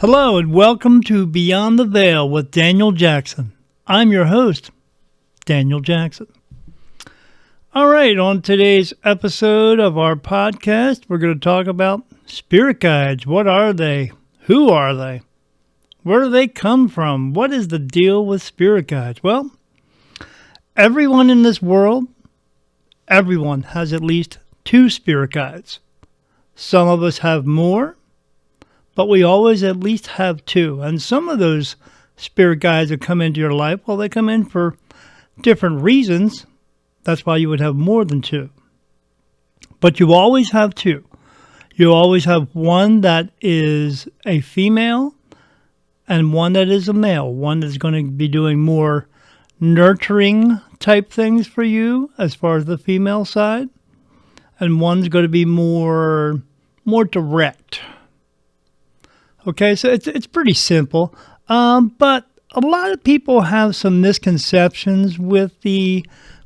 Hello and welcome to Beyond the Veil with Daniel Jackson. I'm your host, Daniel Jackson. All right, on today's episode of our podcast, we're going to talk about spirit guides. What are they? Who are they? Where do they come from? What is the deal with spirit guides? Well, everyone in this world, everyone has at least 2 spirit guides. Some of us have more, but we always at least have 2. And some of those spirit guides that come into your life, well, they come in for different reasons. That's why you would have more than 2. But you always have 2. You always have one that is a female and one that is a male. One that's going to be doing more nurturing type things for you as far as the female side. And one's going to be more direct. Okay, so it's pretty simple, but a lot of people have some misconceptions with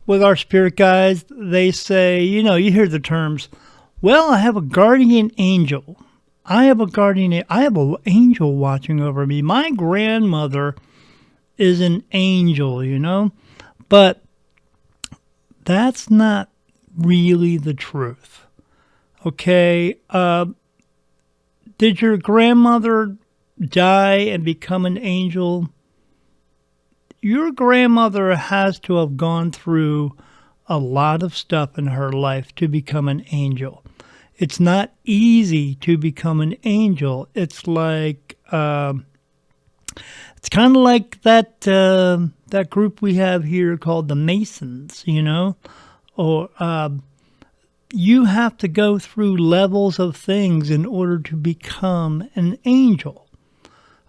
our spirit guides. They say, you hear the terms, well, I have a guardian angel. I have an angel watching over me. My grandmother is an angel, but that's not really the truth. Okay, did your grandmother die and become an angel? Your grandmother has to have gone through a lot of stuff in her life to become an angel. It's not easy to become an angel. It's like, it's kind of like that group we have here called the Masons, or you have to go through levels of things in order to become an angel.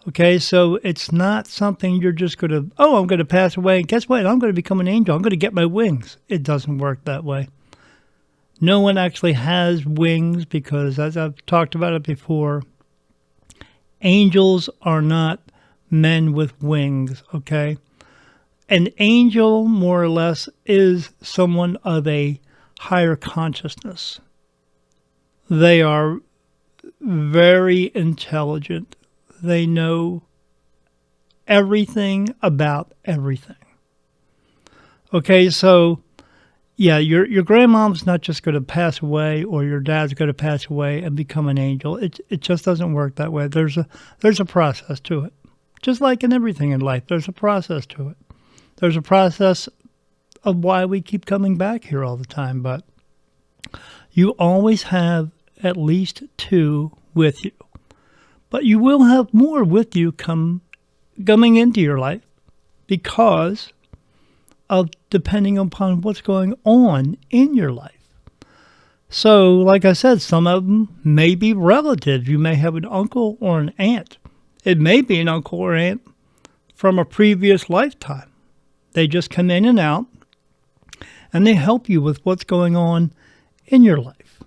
Okay, so it's not something you're just going to, I'm going to pass away, and guess what? I'm going to become an angel. I'm going to get my wings. It doesn't work that way. No one actually has wings because, as I've talked about it before, angels are not men with wings, okay? An angel, more or less, is someone of a higher consciousness. They are very intelligent. They know everything about everything. Okay, so yeah, your grandmom's not just going to pass away, or your dad's going to pass away and become an angel. It just doesn't work that way. There's a process to it. Just like in everything in life, there's a process to it. There's a process of why we keep coming back here all the time, but you always have at least 2 with you. But you will have more with you coming into your life because of depending upon what's going on in your life. So, like I said, some of them may be relatives. You may have an uncle or an aunt. It may be an uncle or aunt from a previous lifetime. They just come in and out, and they help you with what's going on in your life.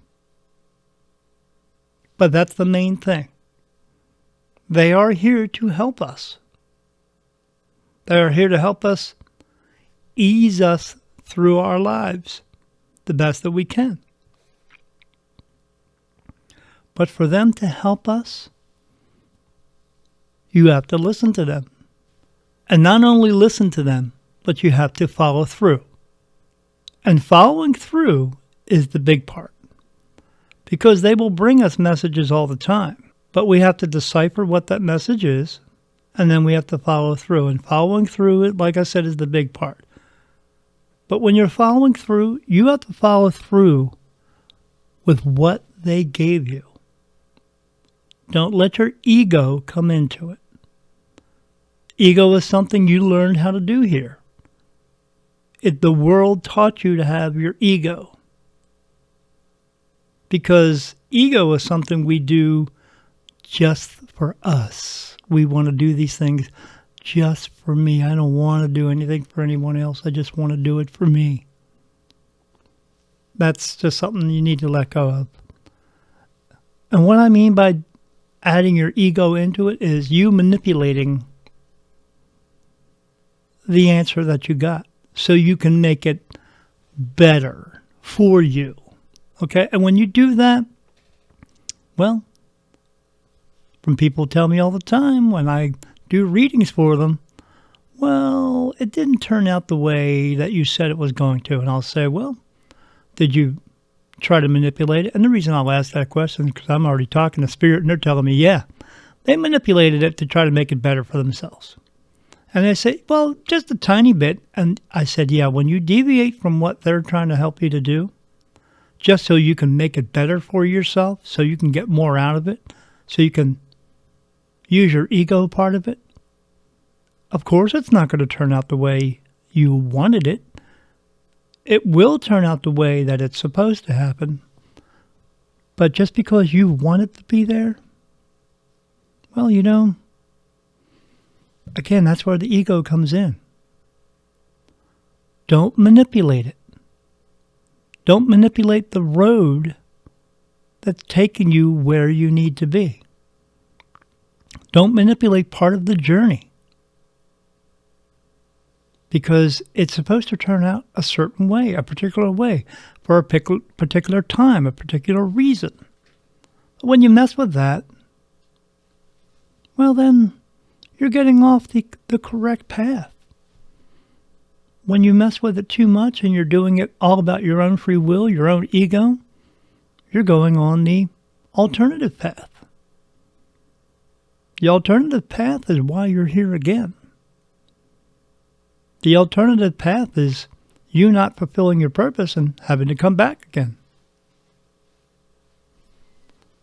But that's the main thing. They are here to help us. They are here to help us ease us through our lives the best that we can. But for them to help us, you have to listen to them. And not only listen to them, but you have to follow through. And following through is the big part. Because they will bring us messages all the time. But we have to decipher what that message is, and then we have to follow through. And following through, like I said, is the big part. But when you're following through, you have to follow through with what they gave you. Don't let your ego come into it. Ego is something you learned how to do here. The world taught you to have your ego. Because ego is something we do just for us. We want to do these things just for me. I don't want to do anything for anyone else. I just want to do it for me. That's just something you need to let go of. And what I mean by adding your ego into it is you manipulating the answer that you got so you can make it better for you. Okay? And when you do that, well, from people tell me all the time when I do readings for them, well, it didn't turn out the way that you said it was going to. And I'll say, well, did you try to manipulate it? And the reason I'll ask that question is because I'm already talking to spirit and they're telling me, yeah, they manipulated it to try to make it better for themselves. And they say, well, just a tiny bit. And I said, yeah, when you deviate from what they're trying to help you to do, just so you can make it better for yourself, so you can get more out of it, so you can use your ego part of it, of course it's not going to turn out the way you wanted it. It will turn out the way that it's supposed to happen. But just because you want it to be there, well, again, that's where the ego comes in. Don't manipulate it. Don't manipulate the road that's taking you where you need to be. Don't manipulate part of the journey. Because it's supposed to turn out a certain way, a particular way, for a particular time, a particular reason. When you mess with that, well then, you're getting off the correct path. When you mess with it too much and you're doing it all about your own free will, your own ego, you're going on the alternative path. The alternative path is why you're here again. The alternative path is you not fulfilling your purpose and having to come back again.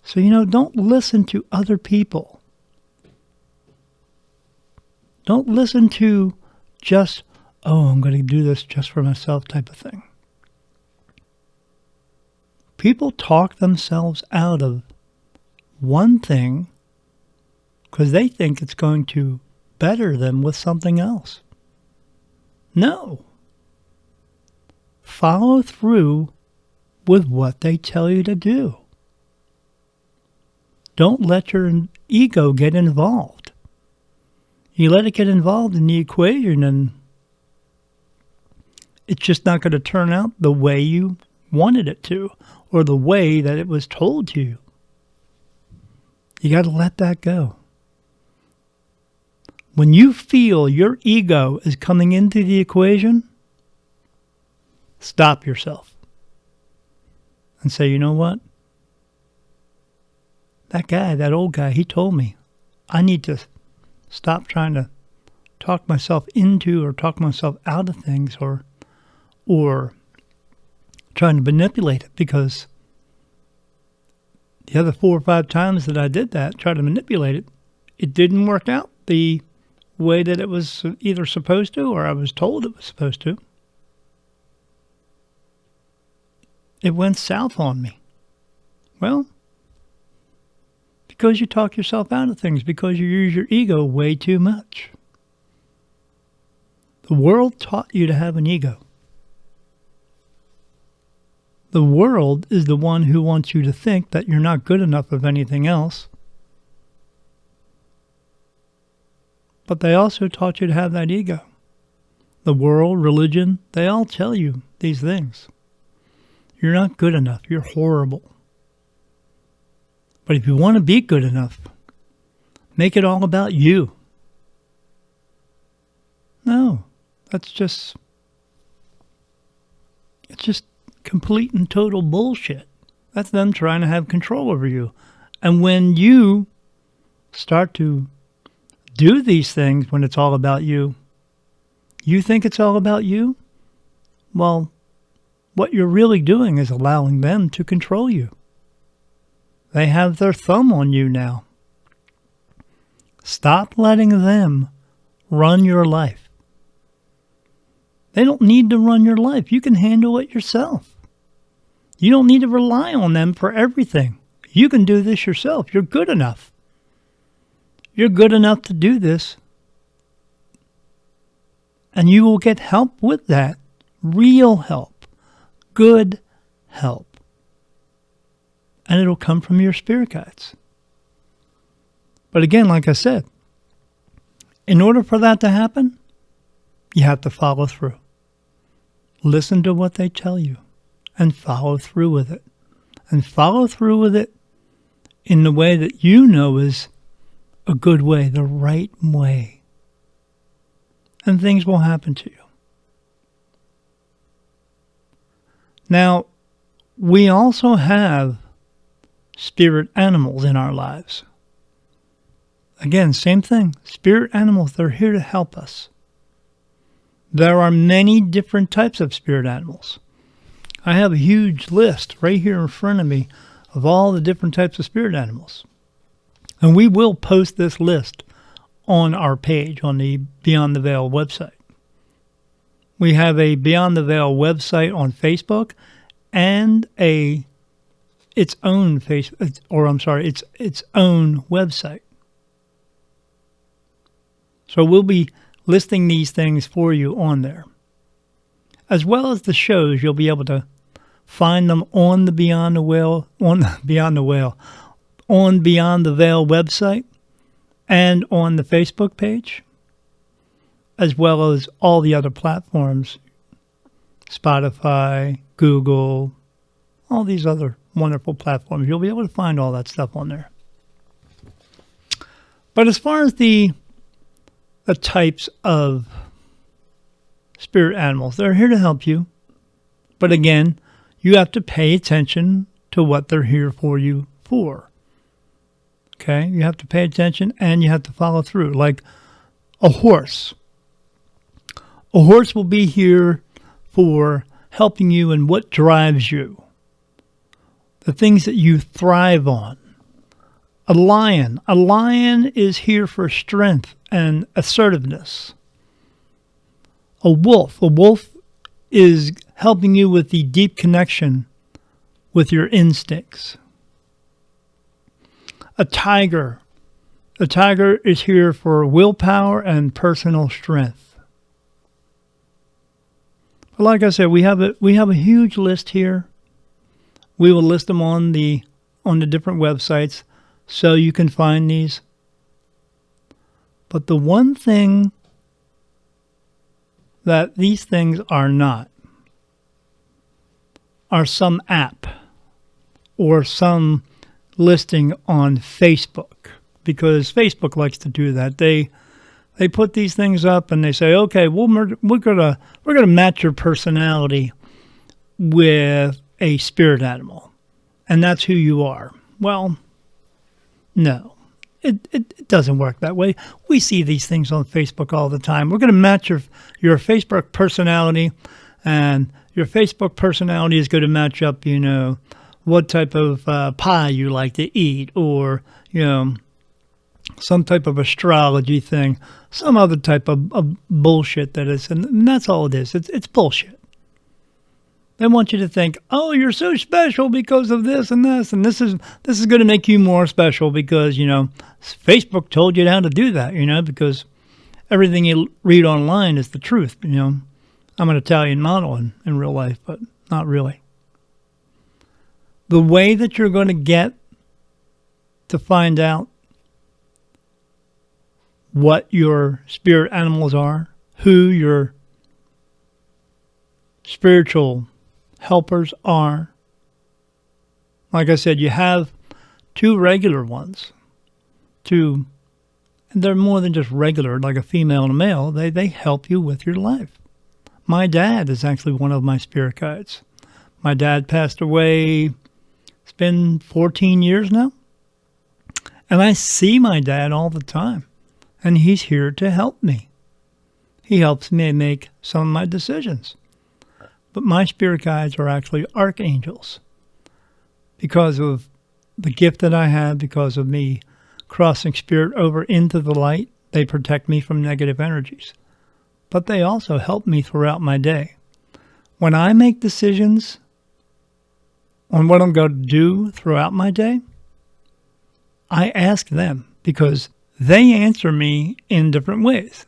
So, don't listen to other people. Don't listen to just, I'm going to do this just for myself type of thing. People talk themselves out of one thing because they think it's going to better them with something else. No. Follow through with what they tell you to do. Don't let your ego get involved. You let it get involved in the equation and it's just not going to turn out the way you wanted it to or the way that it was told to you. You got to let that go. When you feel your ego is coming into the equation, stop yourself and say, you know what? That old guy, he told me I need to stop trying to talk myself into or talk myself out of things or trying to manipulate it, because the other 4 or 5 times that I did that, try to manipulate it, it didn't work out the way that it was either supposed to or I was told it was supposed to. It went south on me. Well, because you talk yourself out of things, because you use your ego way too much. The world taught you to have an ego. The world is the one who wants you to think that you're not good enough of anything else. But they also taught you to have that ego. The world, religion, they all tell you these things. You're not good enough. You're horrible. But if you want to be good enough, make it all about you. No, it's just complete and total bullshit. That's them trying to have control over you. And when you start to do these things when it's all about you, you think it's all about you? Well, what you're really doing is allowing them to control you. They have their thumb on you now. Stop letting them run your life. They don't need to run your life. You can handle it yourself. You don't need to rely on them for everything. You can do this yourself. You're good enough. You're good enough to do this. And you will get help with that. Real help. Good help. And it'll come from your spirit guides. But again, like I said, in order for that to happen, you have to follow through. Listen to what they tell you and follow through with it. And follow through with it in the way that you know is a good way, the right way. And things will happen to you. Now, we also have spirit animals in our lives. Again, same thing. Spirit animals, they're here to help us. There are many different types of spirit animals. I have a huge list right here in front of me of all the different types of spirit animals. And we will post this list on our page on the Beyond the Veil website. We have a Beyond the Veil website on Facebook and its own website. So we'll be listing these things for you on there. As well as the shows, you'll be able to find them on the Beyond the Veil website and on the Facebook page, as well as all the other platforms, Spotify, Google, all these other wonderful platforms. You'll be able to find all that stuff on there. But as far as the types of spirit animals, they're here to help you. But again, you have to pay attention to what they're here for you for. Okay? You have to pay attention and you have to follow through. Like a horse. A horse will be here for helping you in what drives you. The things that you thrive on. A lion is here for strength and assertiveness. A wolf is helping you with the deep connection with your instincts. A tiger is here for willpower and personal strength. But like I said, we have a huge list here. We will list them on the different websites so you can find these. But the one thing that these things are not are some app or some listing on Facebook, because Facebook likes to do that. They put these things up and they say, okay, we're gonna match your personality with a spirit animal, and that's who you are. Well, no. It doesn't work that way. We see these things on Facebook all the time. We're going to match your Facebook personality, and your Facebook personality is going to match up, what type of pie you like to eat, or, some type of astrology thing, some other type of bullshit that is, and that's all it is. It's bullshit. They want you to think, oh, you're so special because of this and this, and this is going to make you more special because, Facebook told you how to do that, because everything you read online is the truth, I'm an Italian model in real life, but not really. The way that you're going to get to find out what your spirit animals are, who your spiritual helpers are. Like I said, you have two regular ones. And they're more than just regular, like a female and a male. They help you with your life. My dad is actually one of my spirit guides. My dad passed away, it's been 14 years now. And I see my dad all the time. And he's here to help me. He helps me make some of my decisions. But my spirit guides are actually archangels. Because of the gift that I have, because of me crossing spirit over into the light, they protect me from negative energies. But they also help me throughout my day. When I make decisions on what I'm going to do throughout my day, I ask them because they answer me in different ways.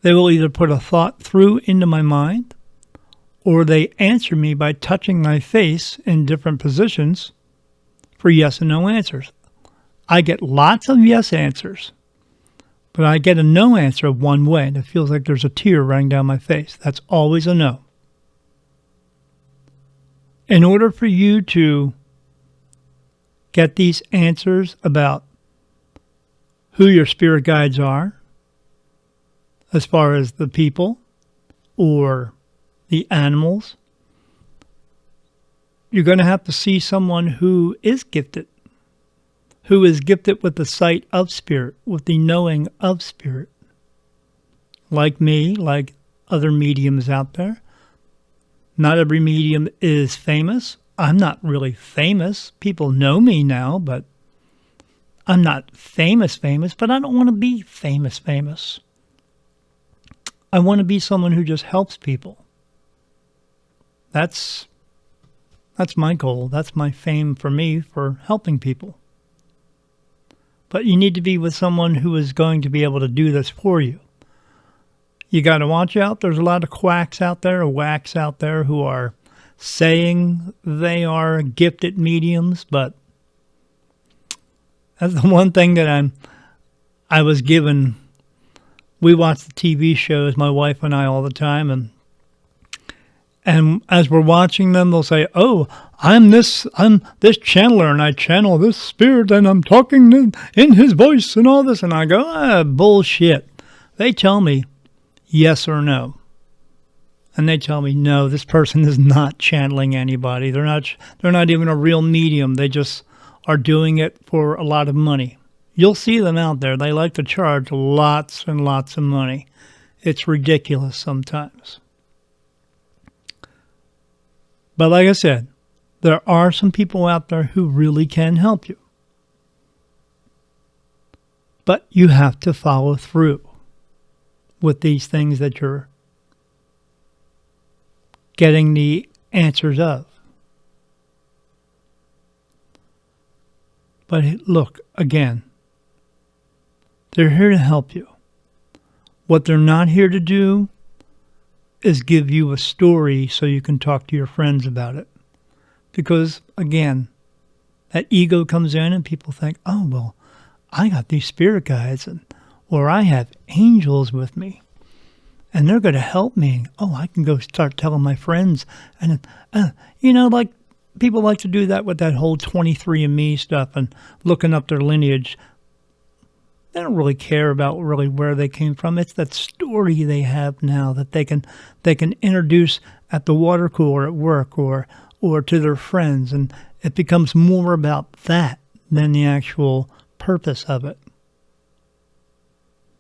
They will either put a thought through into my mind, or they answer me by touching my face in different positions for yes and no answers. I get lots of yes answers, but I get a no answer one way, and it feels like there's a tear running down my face. That's always a no. In order for you to get these answers about who your spirit guides are, as far as the people or the animals. You're going to have to see someone who is gifted with the sight of spirit, with the knowing of spirit. Like me, like other mediums out there. Not every medium is famous. I'm not really famous. People know me now, but I'm not famous, but I don't want to be famous. I want to be someone who just helps people. That's my goal. That's my fame for me, for helping people. But you need to be with someone who is going to be able to do this for you. You got to watch out. There's a lot of quacks out there, or whacks out there, who are saying they are gifted mediums, but that's the one thing that I was given. We watch the TV shows, my wife and I, all the time, and as we're watching them, they'll say, "Oh, I'm this channeler, and I channel this spirit, and I'm talking in his voice and all this," and I go, bullshit. They tell me yes or no. And they tell me, no, this person is not channeling anybody. They're not even a real medium. They just are doing it for a lot of money. You'll see them out there. They like to charge lots and lots of money. It's ridiculous sometimes. But like I said, there are some people out there who really can help you. But you have to follow through with these things that you're getting the answers of. But look, again, they're here to help you. What they're not here to do is give you a story so you can talk to your friends about it. Because, again, that ego comes in and people think, oh, well, I got these spirit guides, or I have angels with me, and they're going to help me. Oh, I can go start telling my friends. And, like people like to do that with that whole 23andMe stuff and looking up their lineage. They don't really care about really where they came from. It's that story they have now that they can introduce at the water cooler at work or to their friends. And it becomes more about that than the actual purpose of it.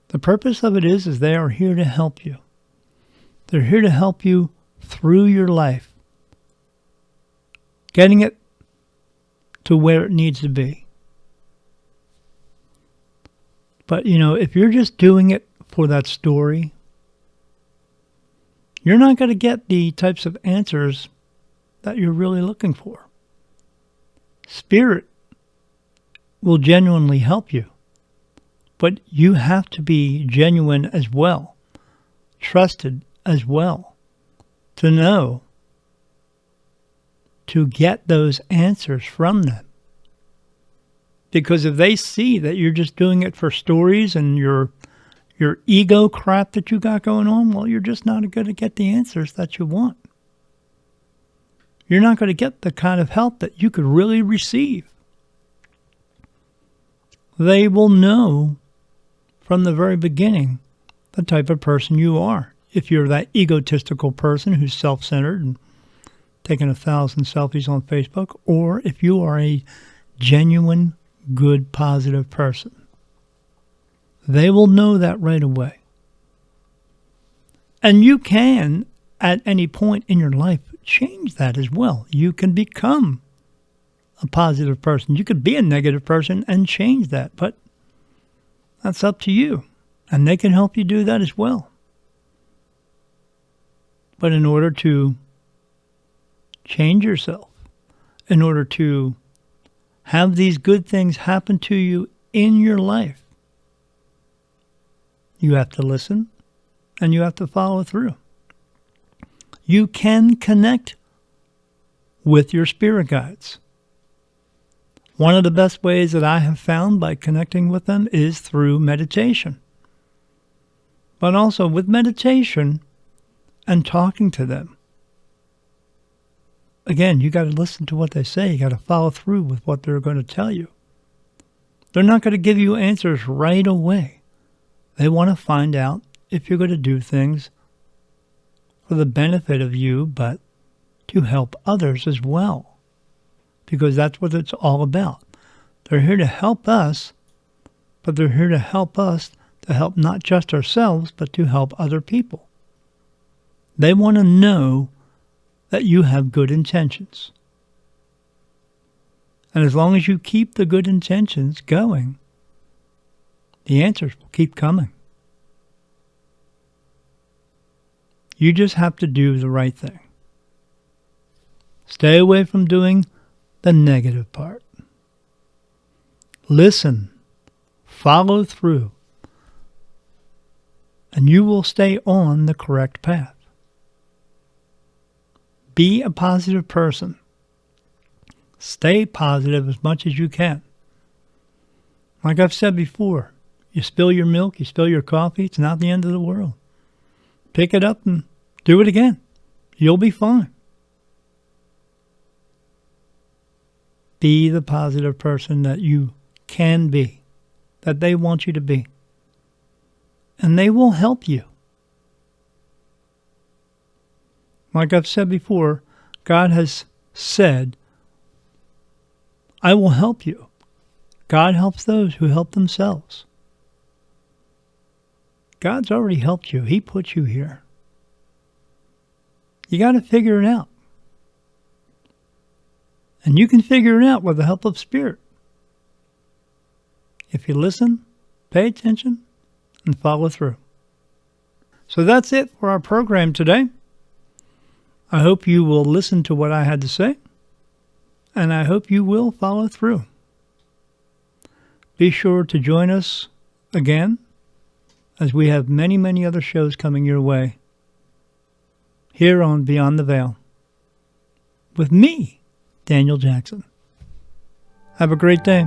The purpose of it is they are here to help you. They're here to help you through your life, getting it to where it needs to be. But, if you're just doing it for that story, you're not going to get the types of answers that you're really looking for. Spirit will genuinely help you. But you have to be genuine as well, trusted as well, to know, to get those answers from them. Because if they see that you're just doing it for stories and your ego crap that you got going on, well, you're just not going to get the answers that you want. You're not going to get the kind of help that you could really receive. They will know from the very beginning the type of person you are. If you're that egotistical person who's self-centered and taking 1,000 selfies on Facebook, or if you are a genuine, good, positive person. They will know that right away. And you can, at any point in your life, change that as well. You can become a positive person. You could be a negative person and change that, but that's up to you. And they can help you do that as well. But in order to change yourself, in order to have these good things happen to you in your life, you have to listen and you have to follow through. You can connect with your spirit guides. One of the best ways that I have found by connecting with them is through meditation. But also with meditation and talking to them. Again, you got to listen to what they say. You got to follow through with what they're going to tell you. They're not going to give you answers right away. They want to find out if you're going to do things for the benefit of you, but to help others as well. Because that's what it's all about. They're here to help us, but they're here to help us to help not just ourselves, but to help other people. They want to know that you have good intentions. And as long as you keep the good intentions going, the answers will keep coming. You just have to do the right thing. Stay away from doing the negative part. Listen, follow through, and you will stay on the correct path. Be a positive person. Stay positive as much as you can. Like I've said before, you spill your milk, you spill your coffee, it's not the end of the world. Pick it up and do it again. You'll be fine. Be the positive person that you can be, that they want you to be. And they will help you. Like I've said before, God has said, I will help you. God helps those who help themselves. God's already helped you. He put you here. You got to figure it out. And you can figure it out with the help of Spirit. If you listen, pay attention, and follow through. So that's it for our program today. I hope you will listen to what I had to say, and I hope you will follow through. Be sure to join us again, as we have many, many other shows coming your way here on Beyond the Veil with me, Daniel Jackson. Have a great day.